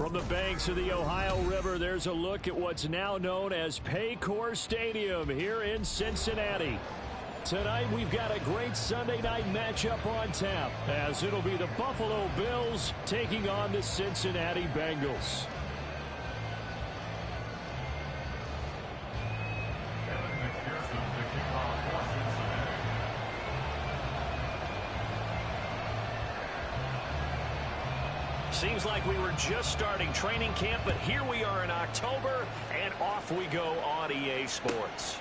From the banks of the Ohio River, there's a look at what's now known as Paycor Stadium here in Cincinnati. Tonight, we've got a great Sunday night matchup on tap, as it'll be the Buffalo Bills taking on the Cincinnati Bengals. Seems like we were just starting training camp, but here we are in October, and off we go on EA Sports.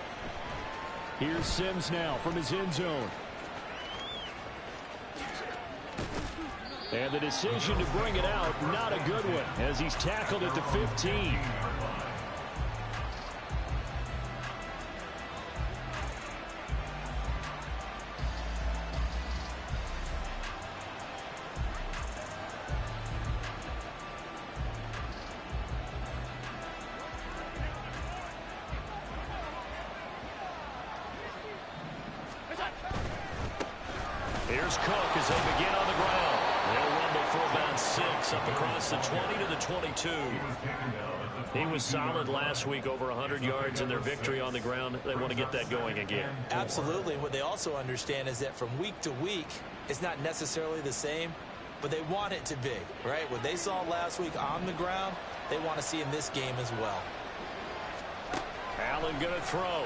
Here's Sims now from his end zone. And the decision to bring it out, not a good one, as he's tackled at the 15. Here's Cook as they begin on the ground. They'll rumble for about 6 up across the 20 to the 22. He was solid last week, over 100 yards in their victory on the ground. They want to get that going again. Absolutely. What they also understand is that from week to week, it's not necessarily the same, but they want it to be, right? What they saw last week on the ground, they want to see in this game as well. Allen going to throw.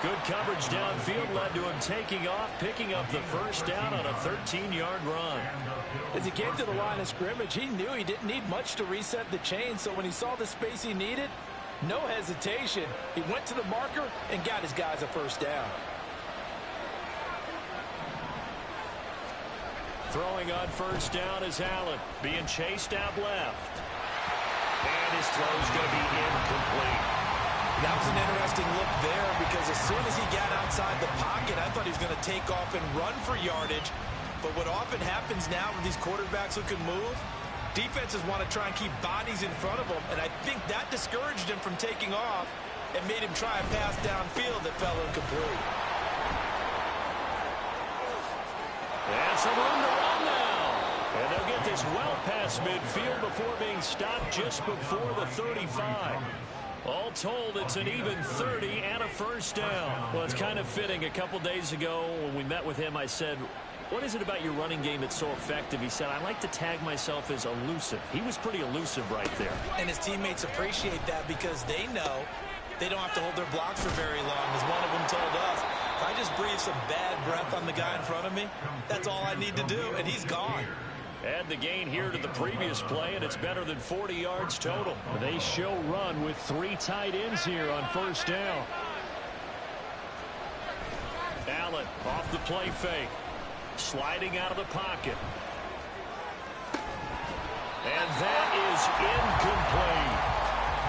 Good coverage downfield led to him taking off, picking up the first down on a 13-yard run. As he came to the line of scrimmage, he knew he didn't need much to reset the chain, so when he saw the space he needed, no hesitation. He went to the marker and got his guys a first down. Throwing on first down is Allen, being chased out left. And his throw's going to be incomplete. That was an interesting look there because as soon as he got outside the pocket, I thought he was going to take off and run for yardage. But what often happens now with these quarterbacks who can move, defenses want to try and keep bodies in front of them. And I think that discouraged him from taking off and made him try a pass downfield that fell incomplete. And some room to run now. And they'll get this well past midfield before being stopped just before the 35. All told, it's an even 30 and a first down. Well, it's kind of fitting. A couple days ago when we met with him, I said, what is it about your running game that's so effective? He said, I like to tag myself as elusive. He was pretty elusive right there. And his teammates appreciate that because they know they don't have to hold their blocks for very long. As one of them told us, if I just breathe some bad breath on the guy in front of me, that's all I need to do, and he's gone. Add the gain here to the previous play, and it's better than 40 yards total. They show run with 3 tight ends here on first down. Allen off the play fake. Sliding out of the pocket. And that is incomplete.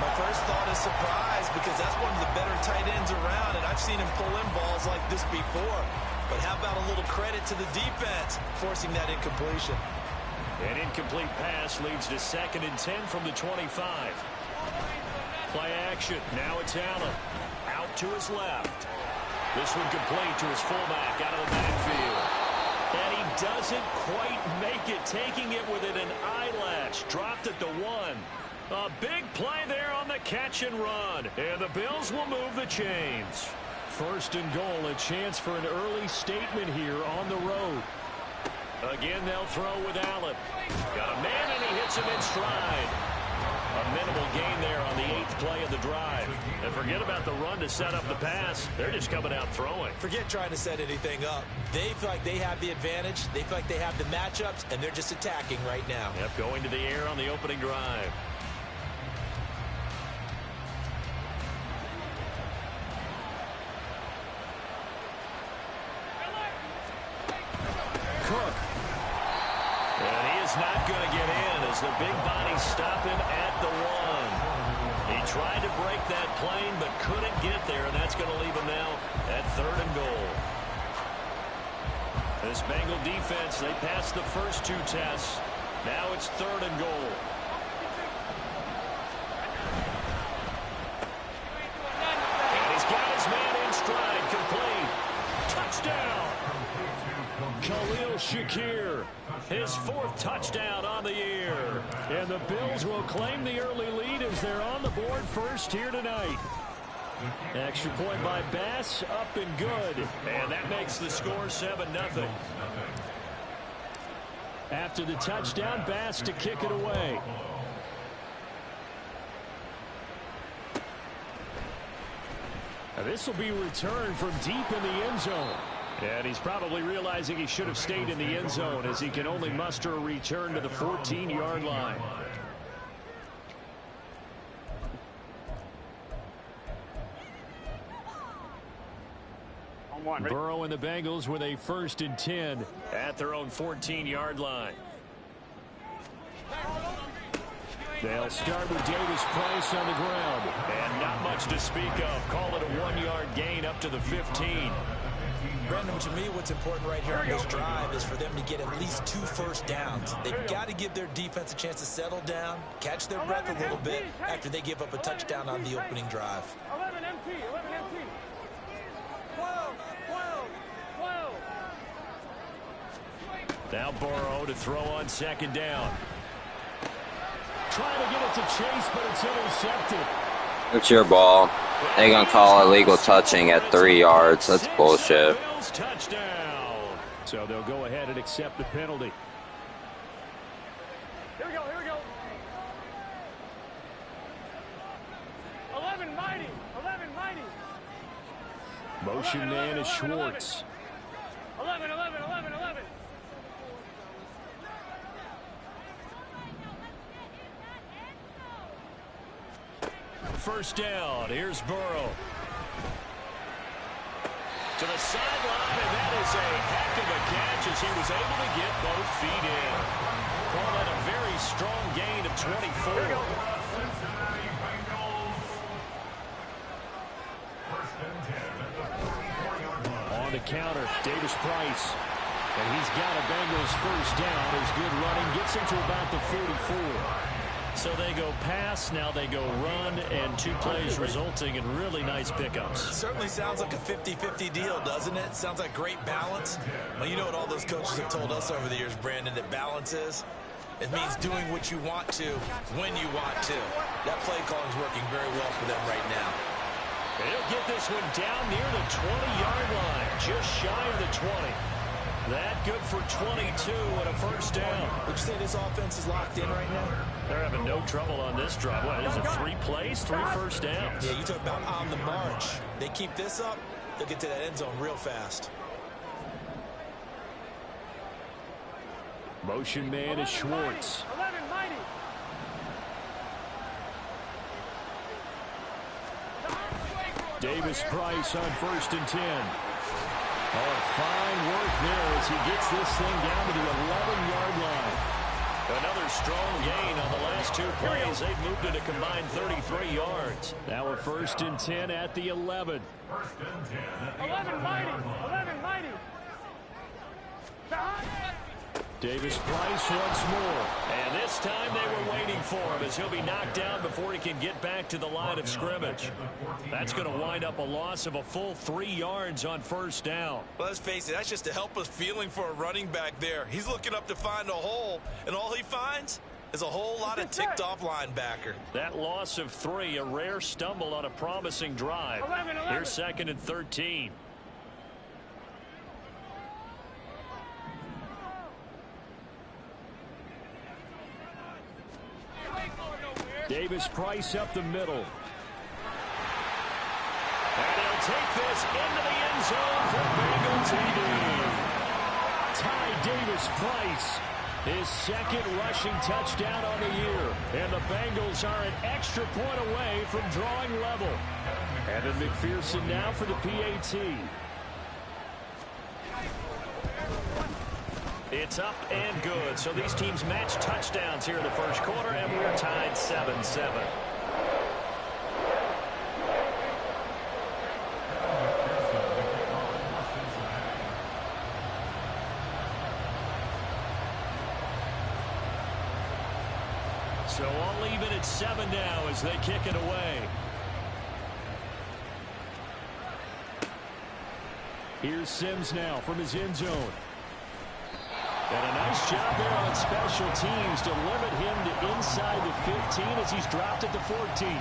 My first thought is surprise because that's one of the better tight ends around, and I've seen him pull in balls like this before. But how about a little credit to the defense forcing that incompletion? An incomplete pass leads to 2nd and 10 from the 25. Play action. Now it's Allen. Out to his left. This one complete to his fullback out of the backfield. And he doesn't quite make it, taking it within an eyelash. Dropped at the 1. A big play there on the catch and run. And the Bills will move the chains. 1st and goal, a chance for an early statement here on the road. Again, they'll throw with Allen. Got a man, and he hits him in stride. A minimal gain there on the 8th play of the drive. And forget about the run to set up the pass. They're just coming out throwing. Forget trying to set anything up. They feel like they have the advantage. They feel like they have the matchups, and they're just attacking right now. Yep, going to the air on the opening drive. Cook. And he is not going to get in as the big bodies stop him at the 1. He tried to break that plane but couldn't get there, and that's going to leave him now at 3rd and goal. This Bengal defense, they passed the first 2 tests. Now it's 3rd and goal. And he's got his man in stride, complete. Touchdown. Khalil here. His 4th touchdown on the year. And the Bills will claim the early lead as they're on the board first here tonight. Extra point by Bass, up and good. And that makes the score 7-0. After the touchdown, Bass to kick it away. This will be returned from deep in the end zone. And he's probably realizing he should have stayed in the end zone as he can only muster a return to the 14-yard line. Burrow and the Bengals with a 1st and 10 at their own 14-yard line. They'll start with Davis Price on the ground. And not much to speak of. Call it a 1-yard gain up to the 15. Brandon, to me, what's important right here on this drive is for them to get at least 2 first downs. They've got to give their defense a chance to settle down, catch their breath a little bit after they give up a touchdown on the opening drive. 11 MT, 11 MT. 12, 12, 12. Now Burrow to throw on 2nd down. Trying to get it to Chase, but it's intercepted. It's your ball. They're going to call illegal touching at 3 yards. That's bullshit. Touchdown. So they'll go ahead and accept the penalty. Here we go, here we go. 11 mighty, 11 mighty. Motion 11, man 11, is Schwartz. 11, 11, 11, 11. First down. Here's Burrow. To the sideline, and that is a heck of a catch as he was able to get both feet in. Call that a very strong gain of 24. On the counter, Davis Price. And he's got a Bengals first down. His good running gets him to about the 44. So they go pass, now they go run, and 2 plays resulting in really nice pickups. Certainly sounds like a 50-50 deal, doesn't it? Sounds like great balance. Well, you know what all those coaches have told us over the years, Brandon, that balance is? It means doing what you want to, when you want to. That play calling is working very well for them right now. They'll get this one down near the 20-yard line, just shy of the 20. That good for 22 and a first down. Would you say this offense is locked in right now? They're having no trouble on this drive. What is it, 3 plays, 3 first downs? Yeah, you talk about on the march. They keep this up, they'll get to that end zone real fast. Motion man is Schwartz. 11 mighty. Davis Price on 1st and 10. Oh, fine work there as he gets this thing down to the 11-yard line. Another strong gain on the last 2 plays. They've moved it a combined 33 yards. Now a 1st and 10 at the 11. 11 mighty, 11 mighty. Davis Price once more. And this time they were waiting for him as he'll be knocked down before he can get back to the line of scrimmage. That's going to wind up a loss of a full 3 yards on 1st down. Well, let's face it, that's just a helpless feeling for a running back there. He's looking up to find a hole, and all he finds is a whole lot of ticked-off linebacker. That loss of 3, a rare stumble on a promising drive. 11. Here's 2nd and 13. Davis Price up the middle. And he'll take this into the end zone for Bengal TD. Ty Davis Price, his 2nd rushing touchdown on the year. And the Bengals are an extra point away from drawing level. Evan McPherson now for the PAT. It's up and good. So these teams match touchdowns here in the first quarter, and we're tied 7-7. So all even at 7 now as they kick it away. Here's Sims now from his end zone. And a nice job there on special teams to limit him to inside the 15 as he's dropped at the 14.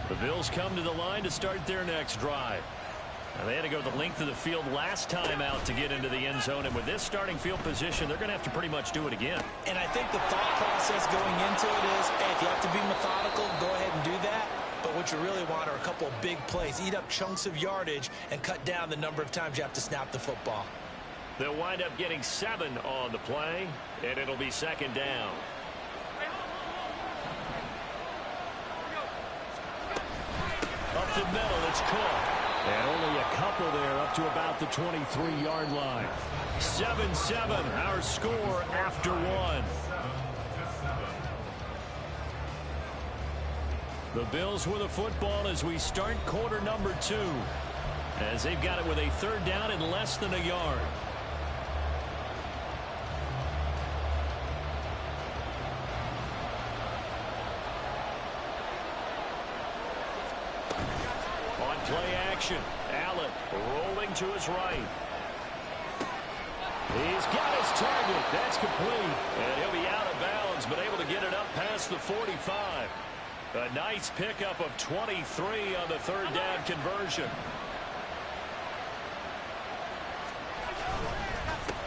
The Bills come to the line to start their next drive. Now, they had to go the length of the field last time out to get into the end zone, and with this starting field position, they're going to have to pretty much do it again. And I think the thought process going into it is, hey, if you have to be methodical, go ahead and do that. But what you really want are a couple of big plays, eat up chunks of yardage, and cut down the number of times you have to snap the football. They'll wind up getting 7 on the play, and it'll be second down. Up the middle, it's Cook. And only a couple there up to about the 23-yard line. 7-7, our score after 1. The Bills with a football as we start quarter number 2. As they've got it with a third down and less than a yard. Play action. Allen rolling to his right. He's got his target. That's complete. And he'll be out of bounds, but able to get it up past the 45. A nice pickup of 23 on the third down conversion.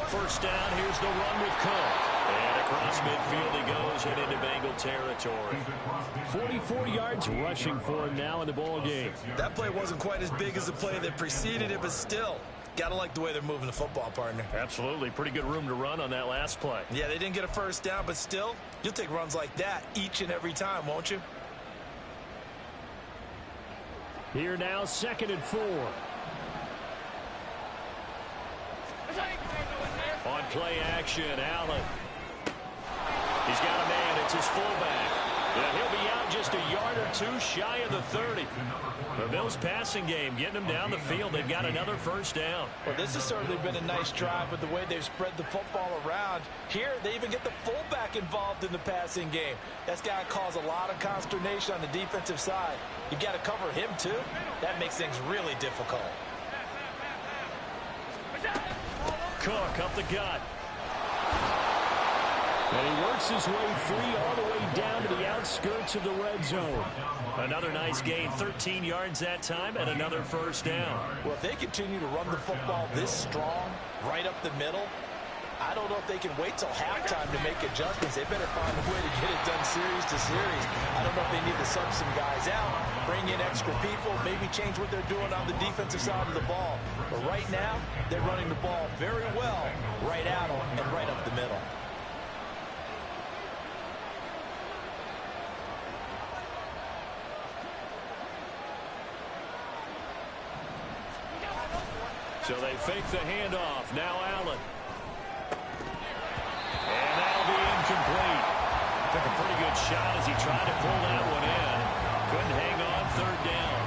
First down, here's the run with Cook. And across midfield he goes and into Bengal territory. 44 yards rushing for him now in the ball game. That play wasn't quite as big as the play that preceded it, but still, gotta like the way they're moving the football, partner. Absolutely. Pretty good room to run on that last play. Yeah, they didn't get a first down, but still, you'll take runs like that each and every time, won't you? Here now, 2nd and 4. On play action, Allen. He's got a man. It's his fullback. And he'll be out just a yard or 2 shy of the 30. The Bills passing game getting them down the field. They've got another first down. Well, this has certainly been a nice drive with the way they've spread the football around. Here, they even get the fullback involved in the passing game. That's got to cause a lot of consternation on the defensive side. You've got to cover him, too. That makes things really difficult. Cook up the gut. And he works his way free all the way down to the outskirts of the red zone. Another nice gain, 13 yards that time, and another first down. Well, if they continue to run the football this strong, right up the middle, I don't know if they can wait till halftime to make adjustments. They better find a way to get it done series to series. I don't know if they need to sub some guys out, bring in extra people, maybe change what they're doing on the defensive side of the ball. But right now, they're running the ball very well right out and right up the middle. So they fake the handoff. Now Allen. And that'll be incomplete. Took a pretty good shot as he tried to pull that one in. Couldn't hang on third down.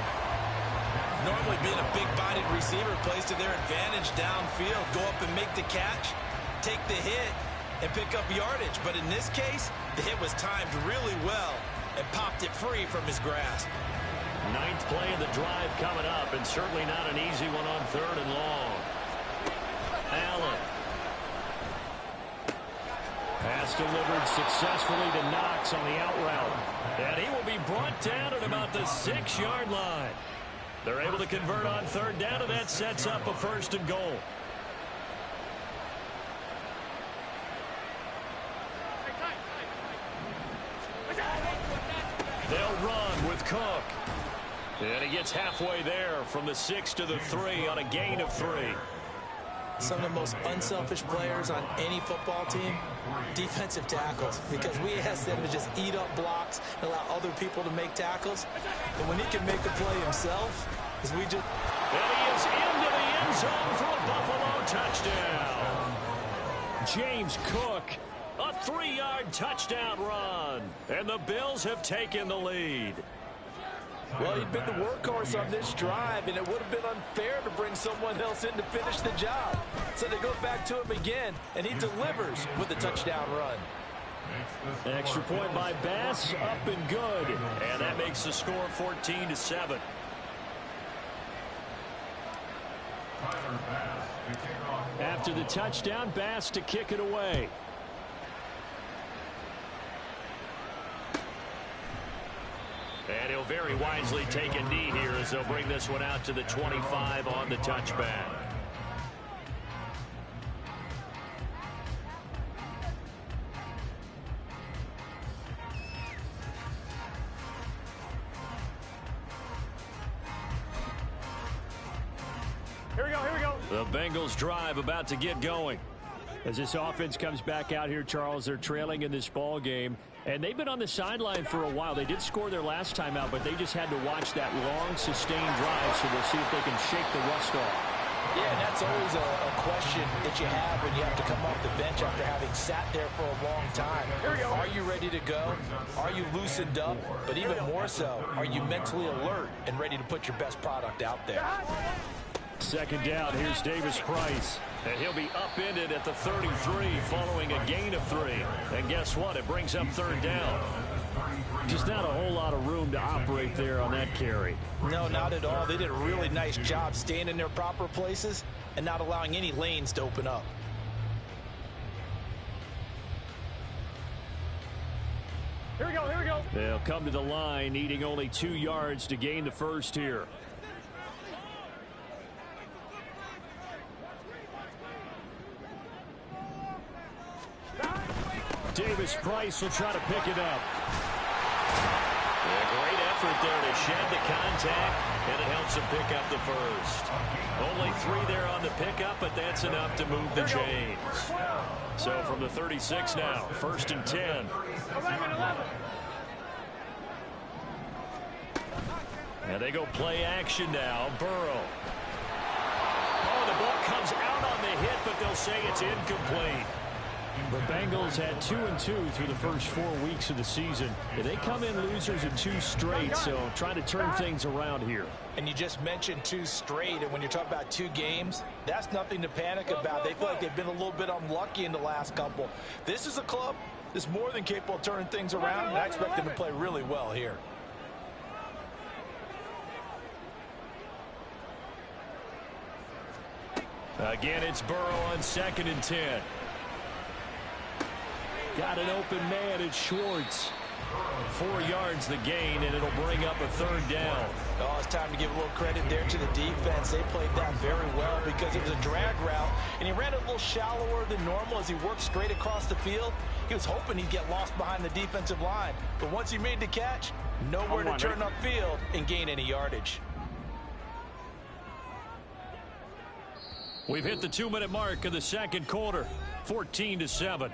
Normally being a big-bodied receiver plays to their advantage downfield. Go up and make the catch, take the hit, and pick up yardage. But in this case, the hit was timed really well and popped it free from his grasp. 9th play of the drive coming up, and certainly not an easy one on 3rd and long. Allen. Pass delivered successfully to Knox on the out route. And he will be brought down at about the 6-yard line. They're able to convert on 3rd down, and that sets up a 1st and goal. They'll run with Cook. And he gets halfway there from the 6 to the 3 on a gain of 3. Some of the most unselfish players on any football team, defensive tackles, because we ask them to just eat up blocks and allow other people to make tackles. But when he can make a play himself, as we just... And he is into the end zone for a Buffalo touchdown. James Cook, a 3-yard touchdown run. And the Bills have taken the lead. Well, he'd been the workhorse on this drive, and it would have been unfair to bring someone else in to finish the job. So they go back to him again, and he delivers with a touchdown run. Extra point by Bass, up and good. And that makes the score 14-7. After the touchdown, Bass to kick it away. And he'll very wisely take a knee here as they'll bring this one out to the 25 on the touchback. Here we go, here we go. The Bengals drive about to get going. As this offense comes back out here, Charles, they're trailing in this ball game. And they've been on the sideline for a while. They did score their last time out, but they just had to watch that long, sustained drive, so we'll see if they can shake the rust off. Yeah, and that's always a question that you have when you have to come off the bench after having sat there for a long time. Are you ready to go? Are you loosened up? But even more so, are you mentally alert and ready to put your best product out there? Second down, here's Davis Price. And he'll be upended at the 33 following a gain of 3. And guess what? It brings up third down. Just not a whole lot of room to operate there on that carry. No, not at all. They did a really nice job staying in their proper places and not allowing any lanes to open up. Here we go, here we go. They'll come to the line, needing only 2 yards to gain the first here. Davis Price will try to pick it up. Yeah, great effort there to shed the contact, and it helps him pick up the first. Only 3 there on the pickup, but that's enough to move the chains. So from the 36 now, 1st and 10. 11. And they go play action now. Burrow. Oh, the ball comes out on the hit, but they'll say it's incomplete. The Bengals had 2-2 through the first 4 weeks of the season. They come in losers in 2 straight, so trying to turn things around here. And you just mentioned 2 straight, and when you're talking about 2 games, that's nothing to panic about. They feel like they've been a little bit unlucky in the last couple. This is a club that's more than capable of turning things around, and I expect them to play really well here. Again, it's Burrow on 2nd and 10. Got an open man, it's Schwartz. 4 yards the gain, and it'll bring up a 3rd down. Oh, it's time to give a little credit there to the defense. They played that very well because it was a drag route, and he ran it a little shallower than normal as he worked straight across the field. He was hoping he'd get lost behind the defensive line, but once he made the catch, nowhere to turn upfield and gain any yardage. We've hit the 2-minute mark of the second quarter, 14-7.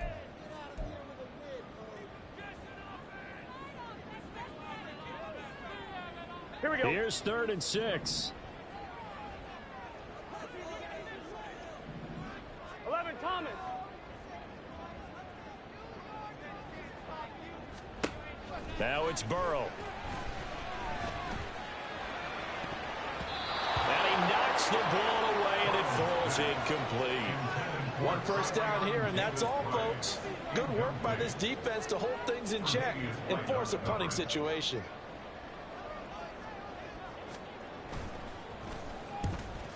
Here we go. Here's 3rd and 6. 11, Thomas. Now it's Burrow. And he knocks the ball away, and it falls incomplete. 1 first down here, and that's all, folks. Good work by this defense to hold things in check and force a punting situation.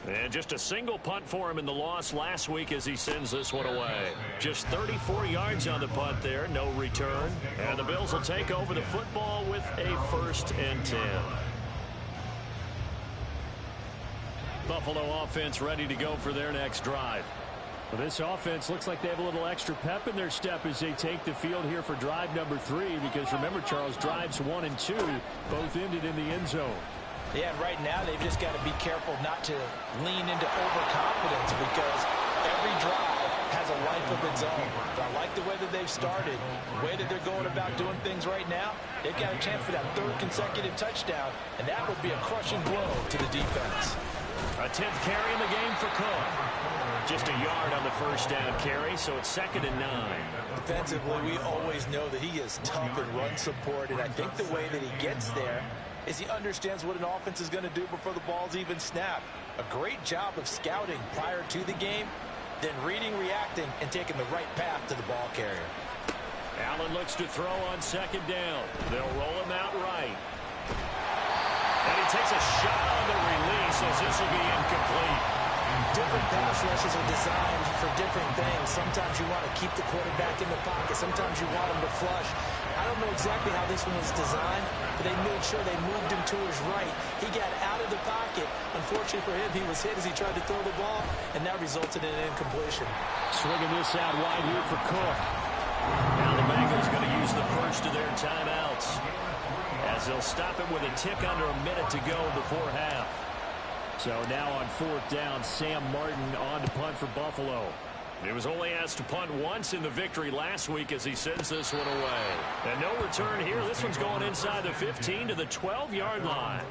And just a single punt for him in the loss last week as he sends this one away. Just 34 yards on the punt there, no return. And the Bills will take over the football with a 1st and 10. Buffalo offense ready to go for their next drive. Well, this offense looks like they have a little extra pep in their step as they take the field here for drive number 3. Because remember, Charles, drives 1 and 2 both ended in the end zone. Yeah, and right now they've just got to be careful not to lean into overconfidence because every drive has a life of its own. But I like the way that they've started, the way that they're going about doing things right now. They've got a chance for that 3rd consecutive touchdown, and that would be a crushing blow to the defense. A 10th carry in the game for Cook. Just a yard on the 1st down carry, so it's 2nd and 9. Defensively, we always know that he is tough in run support, and I think the way that he gets there is he understands what an offense is going to do before the ball's even snapped. A great job of scouting prior to the game. then reading, reacting, and taking the right path to the ball carrier. Allen looks to throw on second down. They'll roll him out right. And he takes a shot on the release as this will be incomplete. Different pass rushes are designed for different things. Sometimes you want to keep the quarterback in the pocket. Sometimes you want him to flush. I don't know exactly how this one was designed, but they made sure they moved him to his right. He got out of the pocket. Unfortunately for him, he was hit as he tried to throw the ball, and that resulted in an incompletion. Swinging this out wide here for Cook. Now the Bengals going to use the first of their timeouts, as they'll stop it with a tick under a minute to go before half. So now on fourth down, Sam Martin on to punt for Buffalo. He was only asked to punt once in the victory last week as he sends this one away. And no return here. This one's going inside the 15 to the 12-yard line.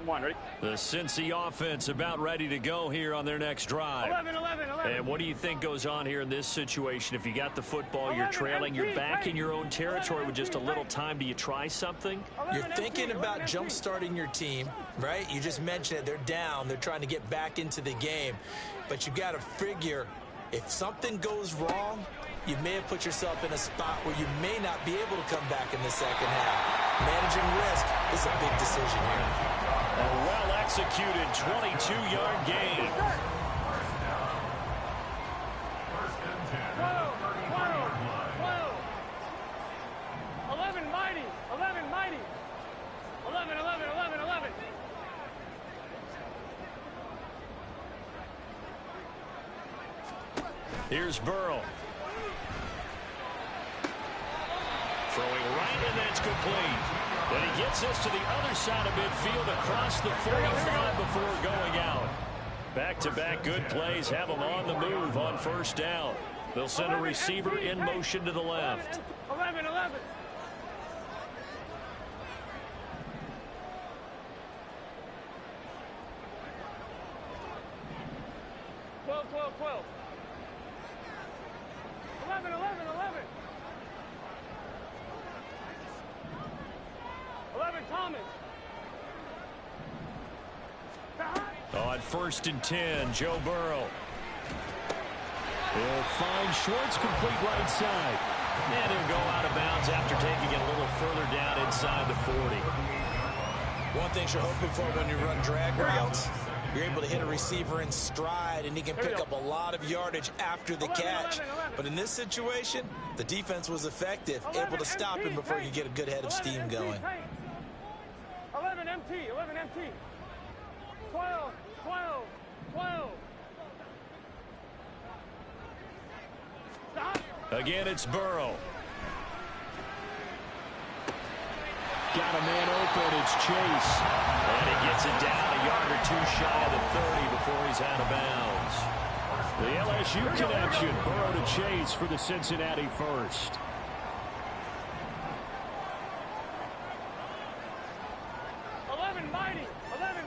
One, ready? The Cincy offense about ready to go here on their next drive. 11. And what do you think goes on here in this situation? If you got the football, you're trailing, you're back in your own territory with just a little time. Do you try something? You're thinking about jump-starting your team, right? You just mentioned it. They're down. They're trying to get back into the game. But you got to figure, if something goes wrong, you may have put yourself in a spot where you may not be able to come back in the second half. Managing risk is a big decision here. A well-executed 22-yard gain. 12. 11 mighty. 11. Here's Burrow. Throwing right, and that's complete. And he gets this to the other side of midfield across the 45 before going out. Back-to-back good plays have him on the move on first down. They'll send a receiver in motion to the left. 11. 12. 11. 11, Thomas. On first and 10, Joe Burrow. He'll find Schwartz, complete right side. And he'll go out of bounds after taking it a little further down inside the 40. One thing you're hoping for when you run drag routes, you're able to hit a receiver in stride, and he can pick up a lot of yardage after the catch. But in this situation, the defense was effective, able to stop him before he could get a good head of steam going. 11 MT. 12. Stop. Again, it's Burrow. Got a man open. It's Chase. And he gets it down a yard or two shy of the 30 before he's out of bounds. The LSU connection. Burrow to Chase for the Cincinnati first. Mighty. 11.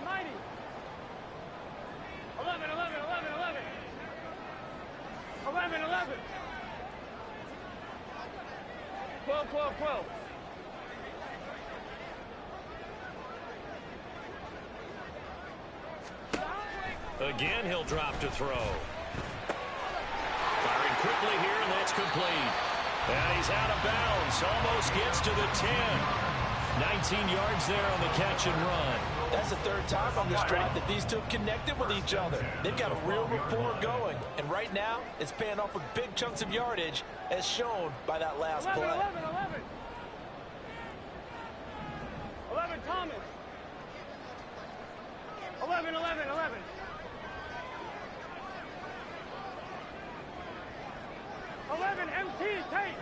12. Again, he'll drop to throw. Firing quickly here, and that's complete. And he's out of bounds. Almost gets to the 10. 19 yards there on the catch and run. That's the third time on this drive that these two have connected with each other. They've got a real rapport going. And right now, it's paying off with big chunks of yardage, as shown by that last play. 11. 11, Thomas. 11. 11, MT, Tate.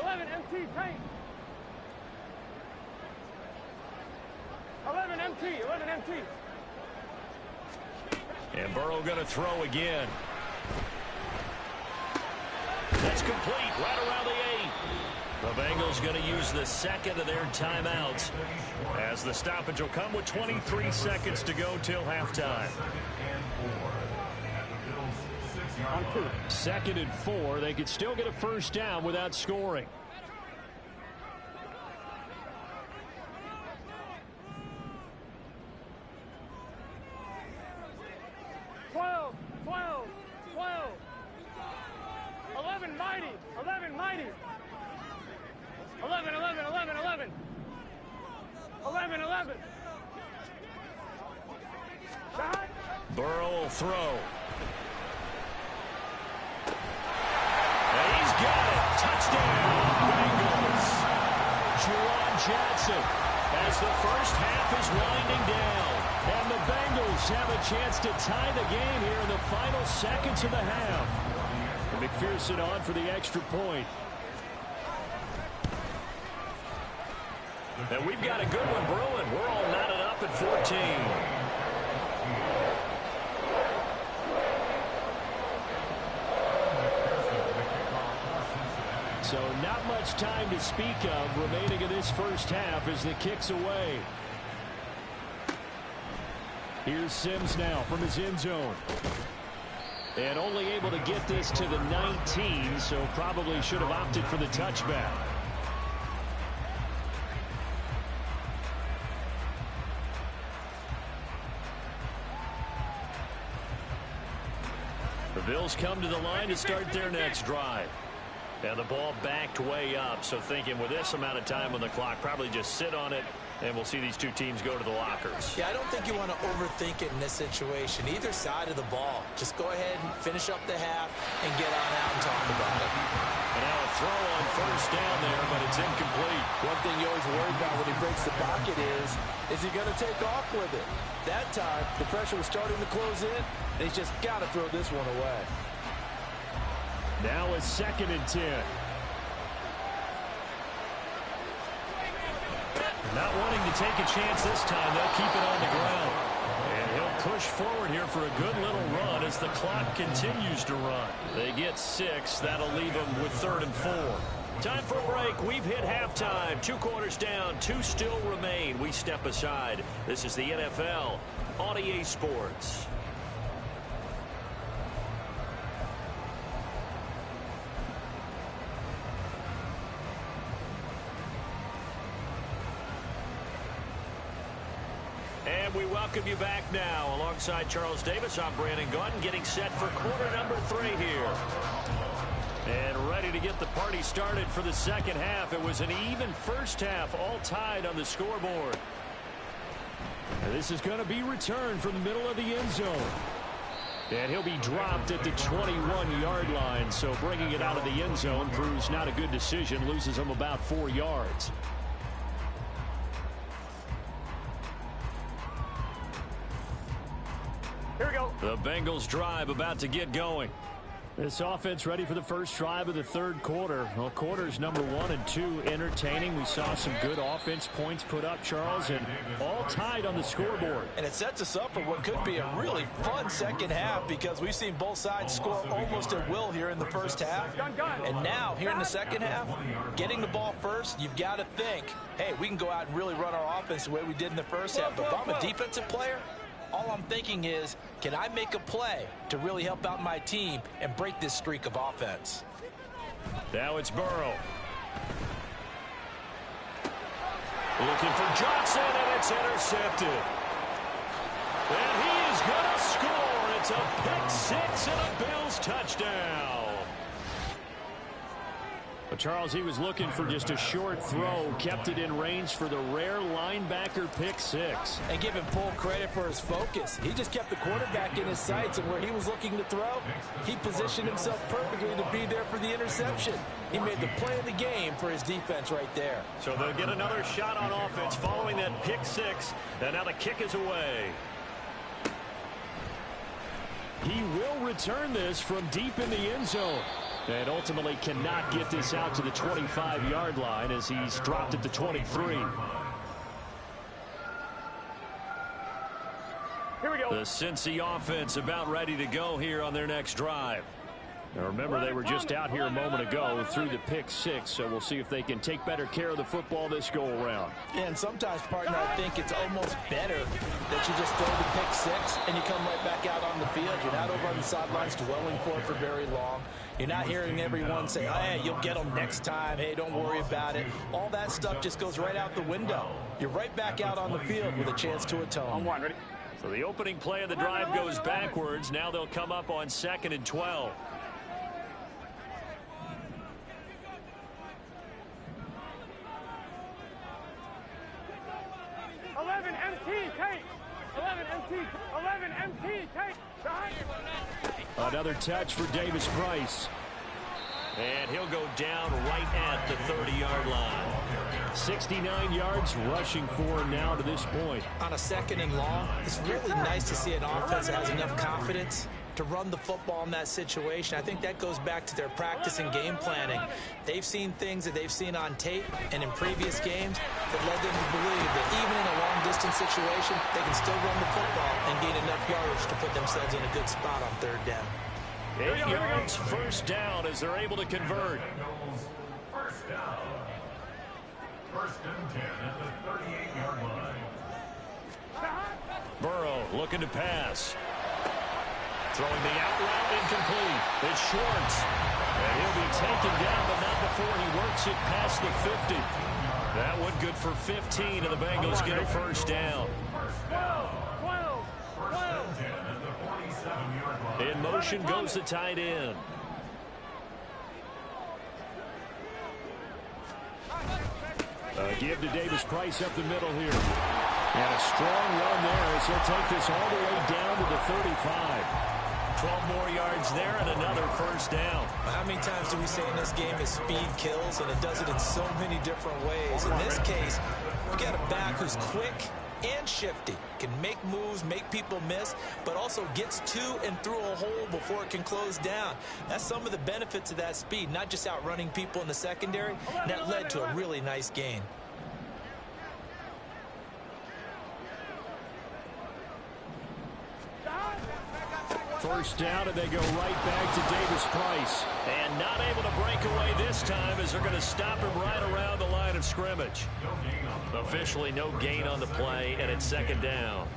11, MT, Tate. 11 MT. And Burrow going to throw again. That's complete right around the 8. The Bengals going to use the second of their timeouts, as the stoppage will come with 23 seconds to go till halftime. Second and 4. They could still get a first down without scoring. mighty. 11, mighty. 11, 11, 11, 11. 11, 11. Shot. Burrow will throw. And he's got it. Touchdown, Bengals. Juwan Johnson as the first half is winding down. And the Bengals have a chance to tie the game here in the final seconds of the half. And McPherson on for the extra point. And we've got a good one brewing. We're all knotted up at 14. So not much time to speak of remaining in this first half as the kick's away. Here's Sims now from his end zone. And only able to get this to the 19, so probably should have opted for the touchback. The Bills come to the line to start their next drive. And the ball backed way up, so thinking with this amount of time on the clock, probably just sit on it, and we'll see these two teams go to the lockers. Yeah, I don't think you want to overthink it in this situation. Either side of the ball. Just go ahead and finish up the half and get on out and talk about it. And now a throw on first down there, but it's incomplete. One thing you always worry about when he breaks the pocket is he going to take off with it? That time, the pressure was starting to close in, and he's just got to throw this one away. Now a 2nd and 10. Not wanting to take a chance this time, they'll keep it on the ground. And he'll push forward here for a good little run as the clock continues to run. They get 6. That'll leave them with 3rd and 4. Time for a break. We've hit halftime. 2 quarters down. 2 still remain. We step aside. This is the NFL on EA Sports. And we welcome you back now. Alongside Charles Davis, I'm Brandon Gaudin, getting set for quarter number 3 here. And ready to get the party started for the second half. It was an even first half, all tied on the scoreboard. And this is going to be returned from the middle of the end zone. And he'll be dropped at the 21-yard line, so bringing it out of the end zone proves not a good decision, loses him about 4 yards. Here we go. The Bengals drive about to get going. This offense ready for the first drive of the 3rd quarter. Well, quarters number 1 and 2 entertaining. We saw some good offense points put up, Charles, and all tied on the scoreboard. And it sets us up for what could be a really fun second half because we've seen both sides score almost at will here in the first half. And now, here in the second half, getting the ball first, you've got to think, hey, we can go out and really run our offense the way we did in the first half. But if I'm a defensive player, all I'm thinking is, can I make a play to really help out my team and break this streak of offense? Now it's Burrow. Looking for Johnson, and it's intercepted. And he is going to score. It's a pick-6 and a Bills touchdown. But Charles, he was looking for just a short throw, kept it in range for the rare linebacker pick-6. And give him full credit for his focus. He just kept the quarterback in his sights, and where he was looking to throw, he positioned himself perfectly to be there for the interception. He made the play of the game for his defense right there. So they'll get another shot on offense following that pick-6, and now the kick is away. He will return this from deep in the end zone. And ultimately cannot get this out to the 25-yard line as he's dropped at the 23. Here we go. The Cincy offense about ready to go here on their next drive. Now remember, they were just out here a moment ago through the pick-6, so we'll see if they can take better care of the football this go-around. Yeah, and sometimes, partner, I think it's almost better that you just throw the pick-6 and you come right back out on the field. You're not over on the sidelines dwelling for it for very long. You're not hearing everyone say, oh, hey, you'll get them next time. Hey, don't worry about it. All that stuff just goes right out the window. You're right back out on the field with a chance to atone. On 1, ready? So the opening play of the drive goes backwards. Now they'll come up on 2nd and 12. 11 MT, take. 11 MT, 11 MT, take. Another touch for Davis Price. And he'll go down right at the 30-yard line. 69 yards rushing for him now to this point. On a 2nd and long, it's really nice to see an offense that has enough confidence to run the football in that situation. I think that goes back to their practice and game planning. They've seen things that they've seen on tape and in previous games that led them to believe that even in a long-distance situation, they can still run the football and gain enough yardage to put themselves in a good spot on 3rd down. 8 yards, 1st down as they're able to convert. First down. 1st and 10 at the 38-yard line. Burrow looking to pass. Throwing the out route incomplete. It's Schwartz. And he'll be taken down, but not before he works it past the 50. That one good for 15, and the Bengals get a 1st down. 12. In motion goes the tight end. Give to Davis Price up the middle here. And a strong run there as he'll take this all the way down to the 35. 12 more yards there and another 1st down. How many times do we say in this game that speed kills, and it does it in so many different ways? In this case, we got a back who's quick and shifty, can make moves, make people miss, but also gets to and through a hole before it can close down. That's some of the benefits of that speed, not just outrunning people in the secondary. And that led to a really nice gain. First down, and they go right back to Davis Price. And not able to break away this time as they're going to stop him right around the line of scrimmage. Officially no gain on the play, and it's 2nd down.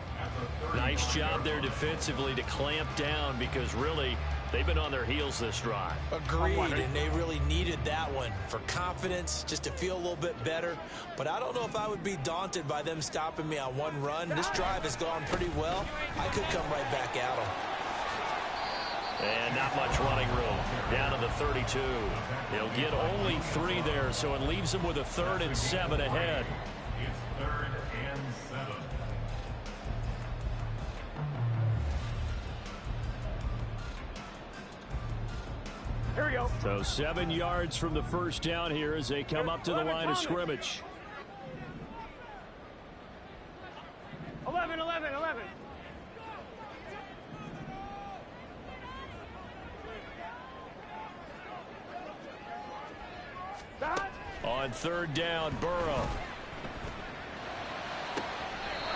Nice job there defensively to clamp down because really they've been on their heels this drive. Agreed, and they really needed that one for confidence, just to feel a little bit better. But I don't know if I would be daunted by them stopping me on one run. This drive has gone pretty well. I could come right back at them. And not much running room. Down to the 32. He'll get only 3 there, so it leaves him with a 3rd and 7 ahead. It's 3rd and 7. Here we go. So 7 yards from the 1st down here as they come up to the line of scrimmage. 11. On 3rd down, Burrow.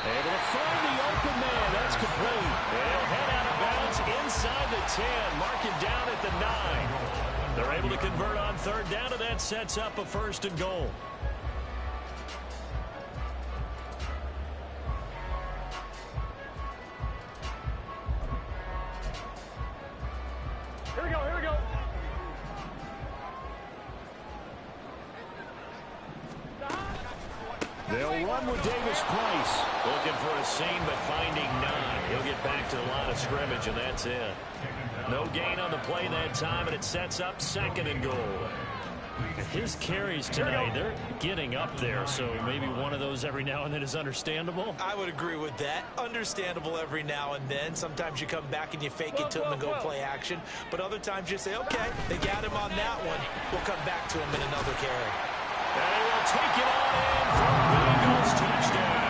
Able to find the open man. That's complete. They'll head out of bounds inside the 10. Mark it down at the 9. They're able to convert on 3rd down, and that sets up a 1st and goal. Here we go. They'll run with Davis Price. Looking for a seam, but finding none. He'll get back to the line of scrimmage, and that's it. No gain on the play that time, and it sets up 2nd and goal. His carries tonight, they're getting up there, so maybe one of those every now and then is understandable. I would agree with that. Understandable every now and then. Sometimes you come back and you fake it to him and go play action. But other times you say, okay, they got him on that one. We'll come back to him in another carry. And he will take it on in for Bengals touchdown.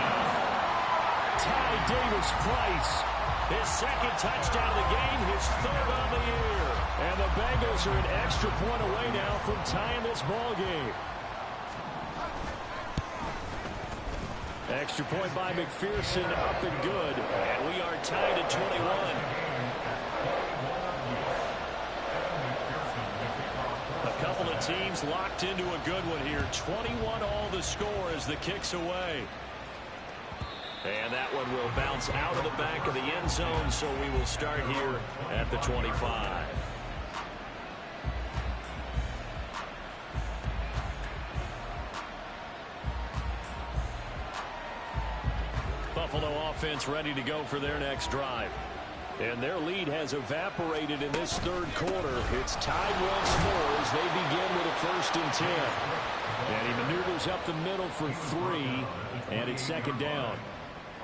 Ty Davis Price, his 2nd touchdown of the game, his 3rd on the year. And the Bengals are an extra point away now from tying this ball game. Extra point by McPherson, up and good. And we are tied at 21. A couple of teams locked into a good one here. 21 all the score as the kick's away. And that one will bounce out of the back of the end zone, so we will start here at the 25. Buffalo offense ready to go for their next drive. And their lead has evaporated in this 3rd quarter. It's tied once more as they begin with a 1st and 10. And he maneuvers up the middle for 3, and it's 2nd down.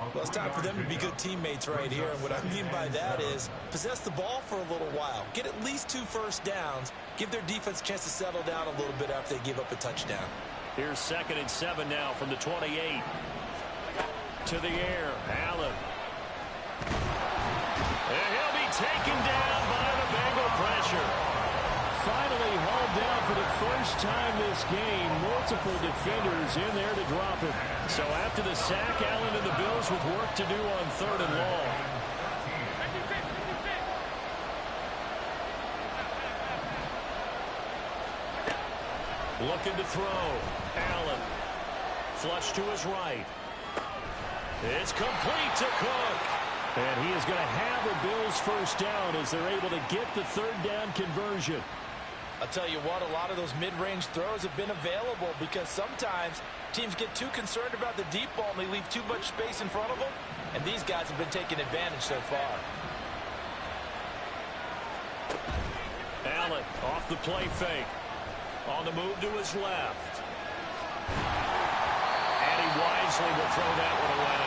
Well, it's time for them to be good teammates right here. And what I mean by that is possess the ball for a little while. Get at least 2 first downs. Give their defense a chance to settle down a little bit after they give up a touchdown. Here's 2nd and 7 now from the 28. To the air, Allen. And he'll be taken down by the Bengal pressure. Finally hauled down for the first time this game. Multiple defenders in there to drop him. So after the sack, Allen and the Bills with work to do on 3rd and long. Looking to throw. Allen. Flush to his right. It's complete to Cook. And he is going to have a Bills first down as they're able to get the 3rd down conversion. I'll tell you what, a lot of those mid-range throws have been available because sometimes teams get too concerned about the deep ball and they leave too much space in front of them. And these guys have been taking advantage so far. Allen off the play fake. On the move to his left. And he wisely will throw that one away.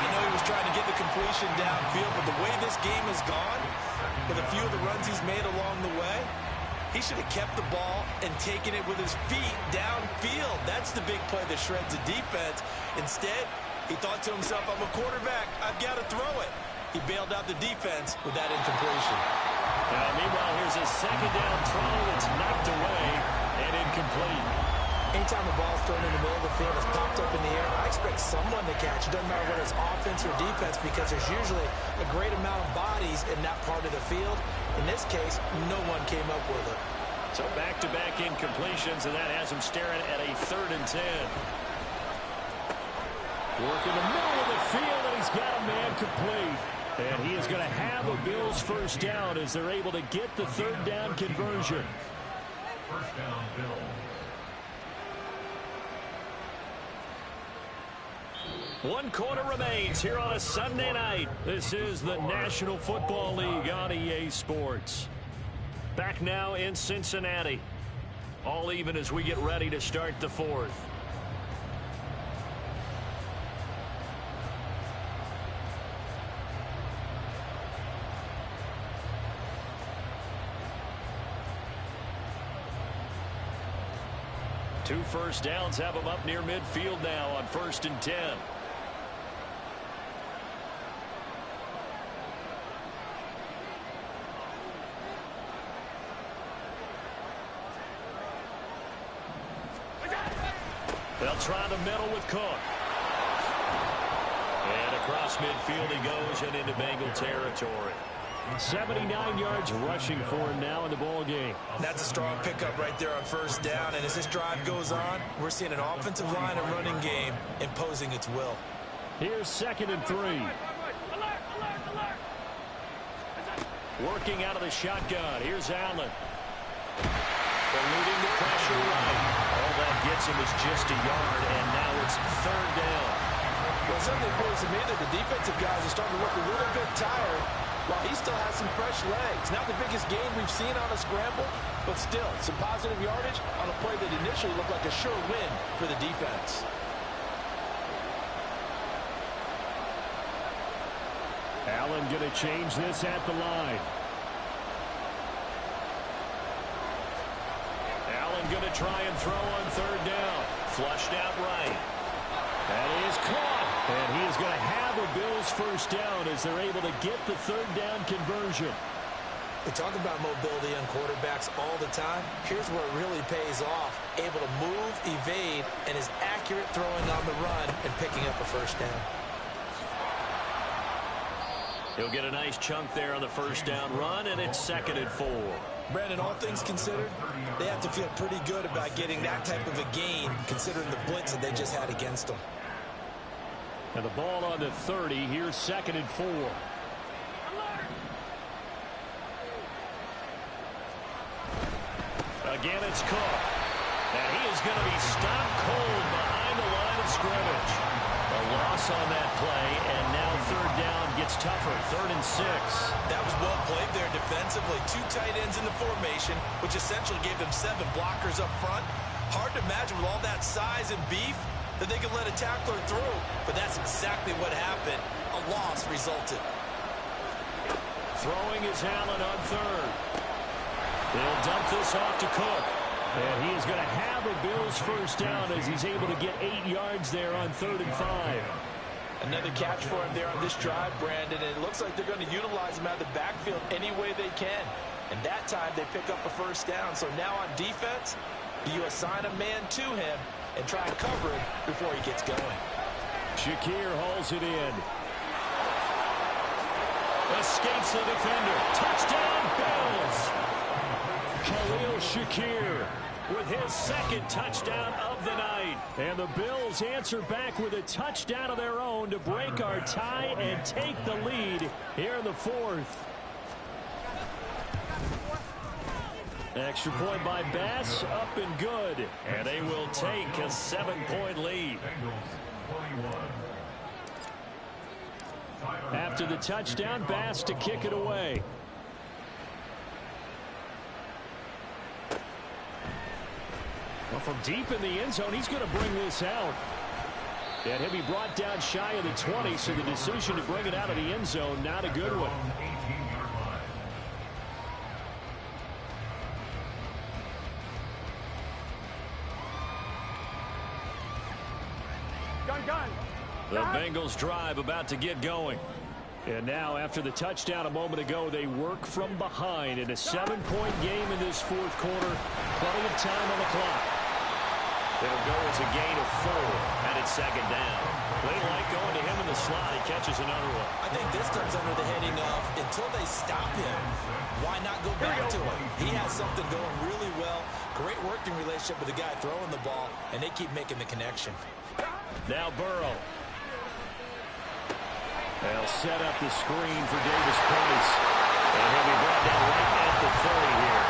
I know he was trying to get the completion downfield, but the way this game has gone, with a few of the runs he's made along the way, he should have kept the ball and taken it with his feet downfield. That's the big play that shreds the defense. Instead, he thought to himself, I'm a quarterback. I've got to throw it. He bailed out the defense with that incompletion. Now, meanwhile, here's a 2nd down throw that's knocked away and incomplete. Anytime the ball's thrown in the middle of the field, it's popped up in the air, I expect someone to catch. It doesn't matter whether it's offense or defense because there's usually a great amount of bodies in that part of the field. In this case, no one came up with it. So back-to-back incompletions, and that has him staring at a 3rd and 10. Work in the middle of the field, and he's got a man complete. And he is going to have a Bills first down as they're able to get the 3rd down conversion. First down, Bills. 1 quarter remains here on a Sunday night. This is the National Football League on EA Sports. Back now in Cincinnati. All even as we get ready to start the 4th. Two first downs have them up near midfield now on 1st and 10. They'll try the middle with Cook. And across midfield he goes and into Bengal territory. 79 yards rushing for him now in the ball game. That's a strong pickup right there on 1st down. And as this drive goes on, we're seeing an offensive line and running game imposing its will. Here's 2nd and 3. Working out of the shotgun. Here's Allen. Eluding the pressure right. All that gets him is just a yard, and now it's 3rd down. Well, it certainly appears to me that the defensive guys are starting to look a little bit tired while he still has some fresh legs. Not the biggest game we've seen on a scramble, but still some positive yardage on a play that initially looked like a sure win for the defense. Allen going to change this at the line. Allen going to try and throw on 3rd down. Flushed out right. That is caught. And he is going to have a Bills first down as they're able to get the 3rd down conversion. We talk about mobility on quarterbacks all the time. Here's where it really pays off. Able to move, evade, and is accurate throwing on the run and picking up a first down. He'll get a nice chunk there on the first down run, and it's 2nd and 4. Brandon, all things considered, they have to feel pretty good about getting that type of a gain, considering the blitz that they just had against them. And the ball on the 30. Here's 2nd and 4. Again, it's Cook. And he is going to be stopped cold behind the line of scrimmage. A loss on that play, and now 3rd down gets tougher. 3rd and 6. That was well played there defensively. 2 tight ends in the formation, which essentially gave them 7 blockers up front. Hard to imagine with all that size and beef, that they could let a tackler through, but that's exactly what happened. A loss resulted. Throwing is Allen on third. They'll dump this off to Cook. And he is going to have a Bills first down as he's able to get 8 yards there on 3rd and 5. Another catch for him there on this drive, Brandon. And it looks like they're going to utilize him out of the backfield any way they can. And that time they pick up a first down. So now on defense, do you assign a man to him and try and cover him before he gets going? Shakir hauls it in. Escapes the defender. Touchdown, Bills. Khalil Shakir with his second touchdown of the night. And the Bills answer back with a touchdown of their own to break our tie and take the lead here in the 4th. Extra point by Bass, up and good. And they will take a 7-point lead. After the touchdown, Bass to kick it away. Well, from deep in the end zone, he's going to bring this out. And he'll be brought down shy of the 20, so the decision to bring it out of the end zone, not a good one. The Bengals drive about to get going. And now, after the touchdown a moment ago, they work from behind in a 7-point game in this 4th quarter. Plenty of time on the clock. It'll go as a gain of 4, and it's 2nd down. They like going to him in the slot. He catches another one. I think this comes under the heading of, until they stop him, why not go back to him? He has something going really well. Great working relationship with the guy throwing the ball, and they keep making the connection. Now Burrow. They'll set up the screen for Davis Price. And he'll be brought down right at the 30 here.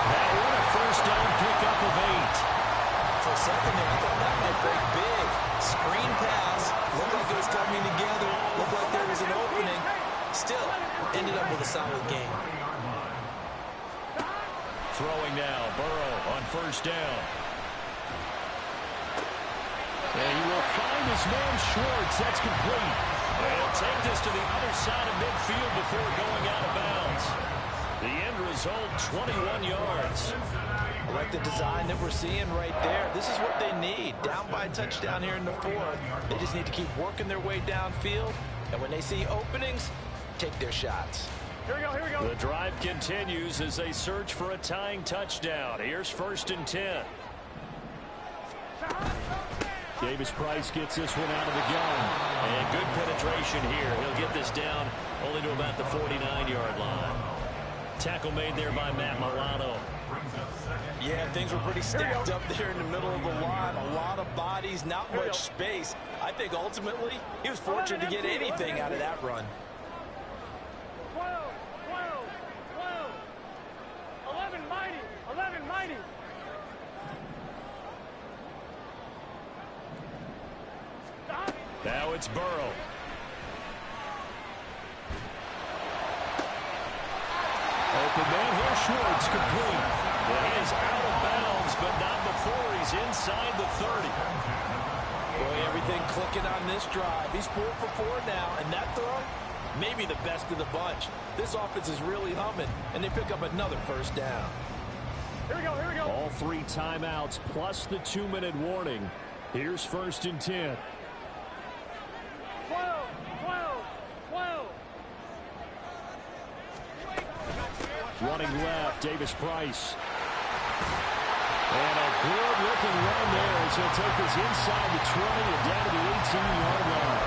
Now what a first down pickup of 8. For a second there, I thought that might break big. Screen pass. Looked like it was coming together. Looked like there was an opening. Still, ended up with a solid game. Throwing now. Burrow on first down. And he will find his man Schwartz. That's complete. They'll take this to the other side of midfield before going out of bounds. The end result, 21 yards. I like the design that we're seeing right there. This is what they need. Down by a touchdown here in the 4th. They just need to keep working their way downfield. And when they see openings, take their shots. Here we go, here we go. The drive continues as they search for a tying touchdown. Here's 1st and 10. Davis Price gets this one out of the gun. And good penetration here. He'll get this down only to about the 49-yard line. Tackle made there by Matt Milano. Yeah, things were pretty stacked up there in the middle of the line. A lot of bodies, not much space. I think ultimately he was fortunate to get anything out of that run. 12, 12, 12. 11 mighty, 11 mighty. Stop. Now it's Burrow. Open man here, Schwartz, complete. Well, he is out of bounds, but not before he's inside the 30. Boy, everything clicking on this drive. He's 4 for 4 now, and that throw, maybe the best of the bunch. This offense is really humming, and they pick up another first down. Here we go, here we go. All 3 timeouts plus the 2-minute warning. Here's 1st and 10. 12, 12, 12. Running left, Davis Price. And a good-looking run there as he'll take this inside the 20 and down to the 18-yard line.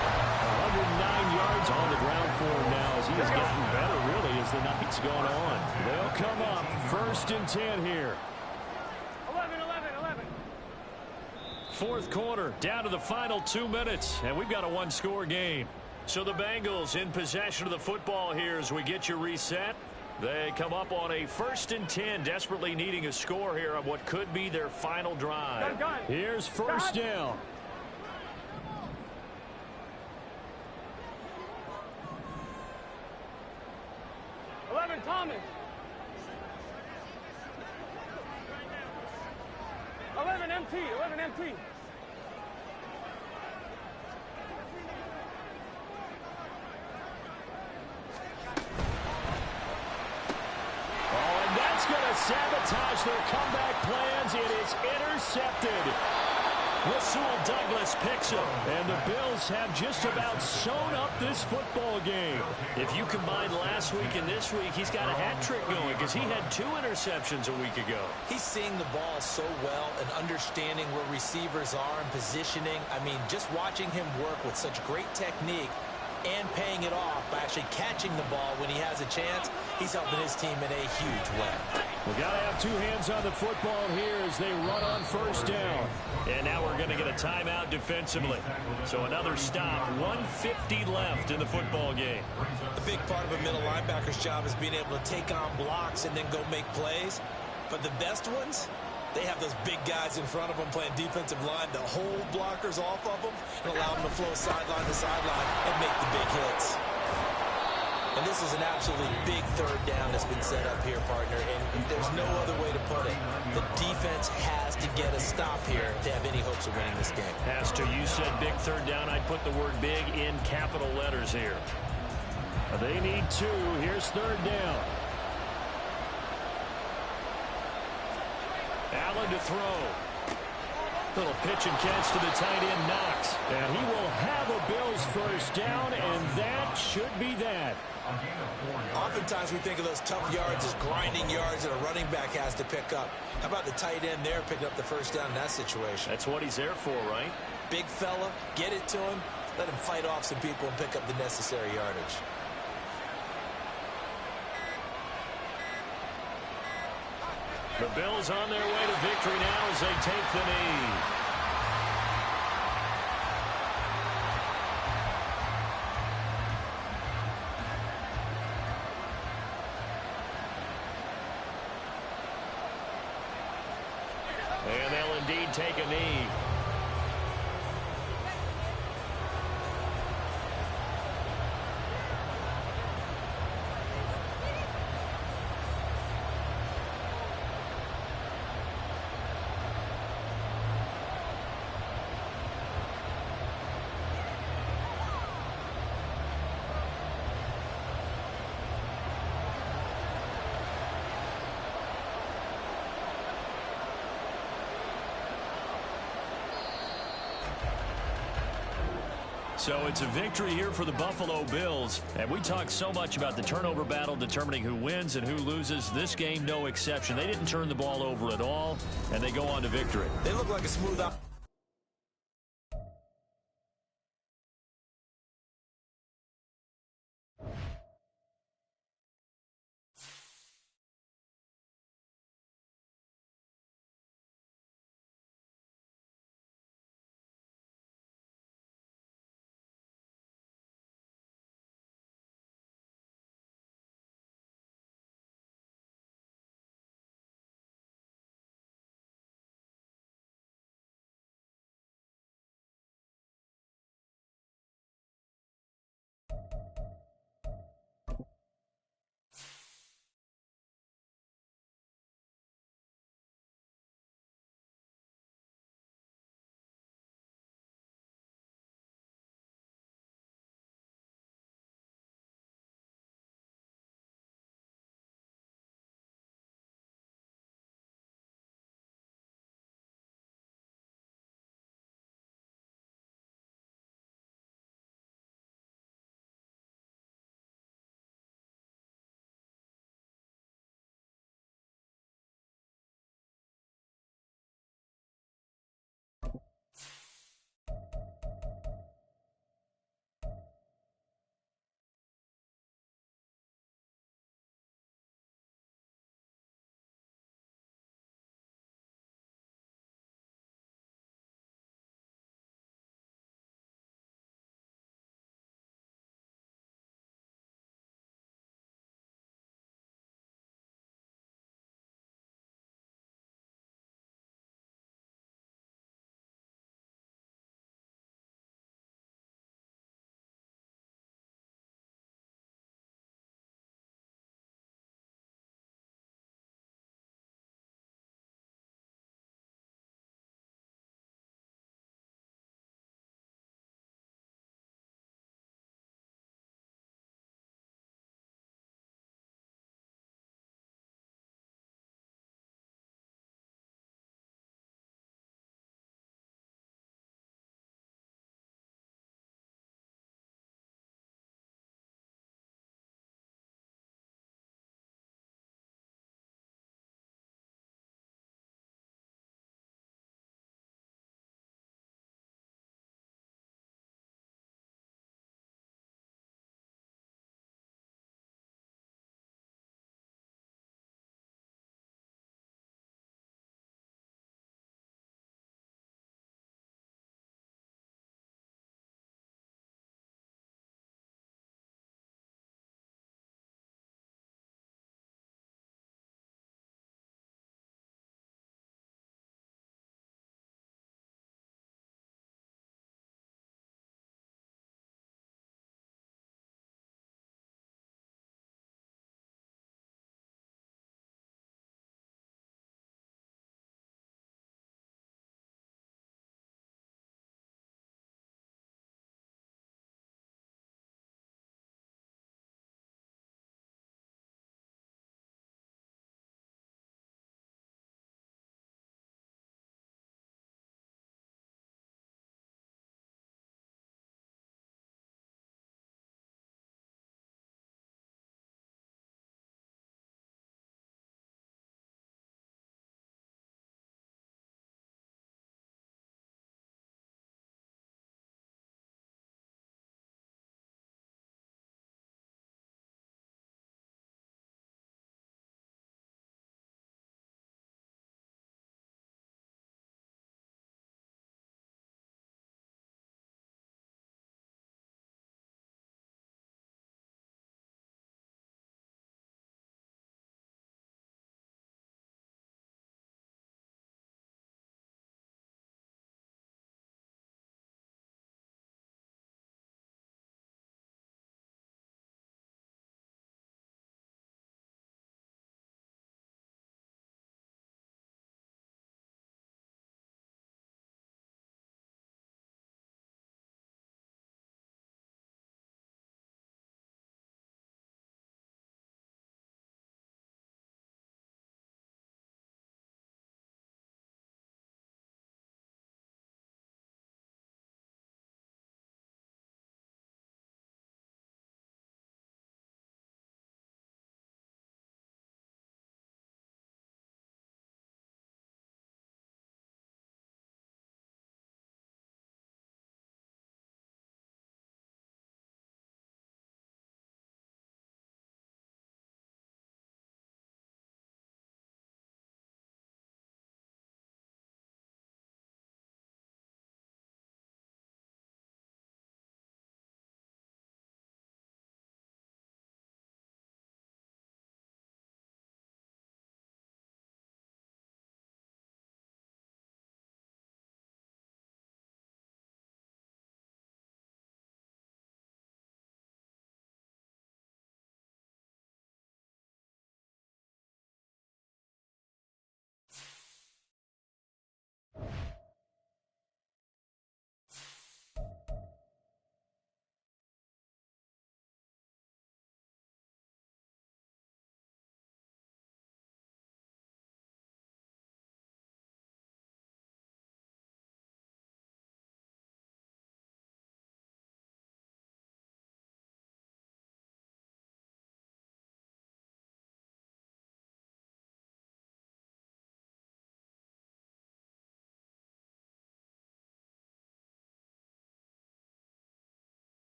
109 yards on the ground for him now as he has gotten better, really, as the night's gone on. They'll come up 1st and 10 here. 11, 11, 11. 4th quarter, down to the final 2 minutes, and we've got a 1-score game. So the Bengals in possession of the football here as we get you reset. They come up on a 1st and 10, desperately needing a score here on what could be their final drive. Here's 1st down. Thomas. 11 MT, 11 MT. That's going to sabotage their comeback plans. It is intercepted. Rasul Douglas picks him, and the Bills have just about sewn up this football game. If you combine last week and this week, he's got a hat trick going because he had 2 interceptions a week ago. He's seeing the ball so well and understanding where receivers are and positioning. I mean, just watching him work with such great technique and paying it off by actually catching the ball when he has a chance, he's helping his team in a huge way. We've got to have 2 hands on the football here as they run on first down. And now we're going to get a timeout defensively. So another stop, 1:50 left in the football game. A big part of a middle linebacker's job is being able to take on blocks and then go make plays. But the best ones, they have those big guys in front of them playing defensive line to hold blockers off of them and allow them to flow sideline to sideline and make the big hits. And this is an absolutely big third down that's been set up here, partner, and there's no other way to put it. The defense has to get a stop here to have any hopes of winning this game. Has to. You said big third down. I'd put the word big in capital letters here. They need 2. Here's third down. Allen to throw. Little pitch and catch to the tight end, Knox. And he will have a Bills first down, and that should be that. Oftentimes we think of those tough yards as grinding yards that a running back has to pick up. How about the tight end there picking up the first down in that situation? That's what he's there for, right? Big fella, get it to him, let him fight off some people and pick up the necessary yardage. The Bills on their way to victory now as they take the knee. And they'll indeed take a knee. So it's a victory here for the Buffalo Bills. And we talked so much about the turnover battle determining who wins and who loses. This game, no exception. They didn't turn the ball over at all, and they go on to victory. They look like a smooth out.